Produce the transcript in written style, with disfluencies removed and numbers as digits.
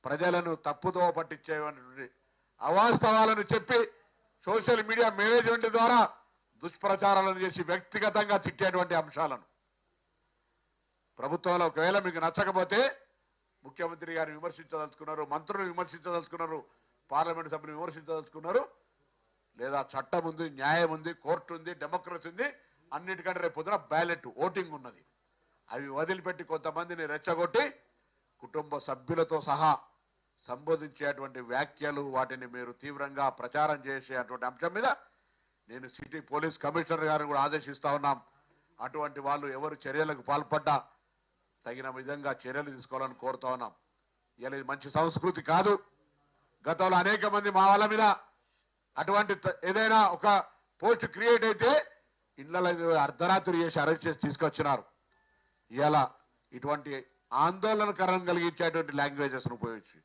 ప్రజలను తప్పుదో పట్టించేటువంటి అవాస్తవాలను చెప్పి సోషల్ మీడియా మేనేజ్మెంట్ ద్వారా దుష్ప్రచారాలను చేసి వ్యక్తిగతంగా తిట్టేటువంటి అంశాలను ప్రభుత్వంలో ఒకవేళ మీకు నచ్చకపోతే ముఖ్యమంత్రి గారిని విమర్శించదలుచుకున్నారు, మంత్రులు విమర్శించదలుచుకున్నారు, పార్లమెంటు సభ్యులు విమర్శించదలుచుకున్నారు, లేదా చట్టం ఉంది, న్యాయం ఉంది, కోర్టు ఉంది, డెమోక్రసీ ఉంది, అన్నిటికంటే రేపు పొద్దున బ్యాలెట్ ఓటింగ్ ఉన్నది. అవి వదిలిపెట్టి కొంతమందిని రెచ్చగొట్టి కుటుంబ సభ్యులతో సహా సంబోధించేటువంటి వ్యాఖ్యలు వాటిని మీరు తీవ్రంగా ప్రచారం చేసేటువంటి అంశం మీద నేను సిటీ పోలీస్ కమిషనర్ గారిని కూడా ఆదేశిస్తా ఉన్నాం. అటువంటి వాళ్ళు ఎవరు చర్యలకు పాల్పడ్డా తగిన విధంగా చర్యలు తీసుకోవాలని కోరుతా ఉన్నాం. ఇలా ఇది మంచి సంస్కృతి కాదు. గతంలో అనేక మంది మా వాళ్ళ మీద అటువంటి ఏదైనా ఒక పోస్ట్ క్రియేట్ అయితే ఇళ్లలో అర్ధరాత్రి చేసి అరెస్ట్ చేసి తీసుకొచ్చినారు. ఇలా ఇటువంటి ఆందోళనకరం కలిగించేటువంటి లాంగ్వేజెస్ ఉపయోగించి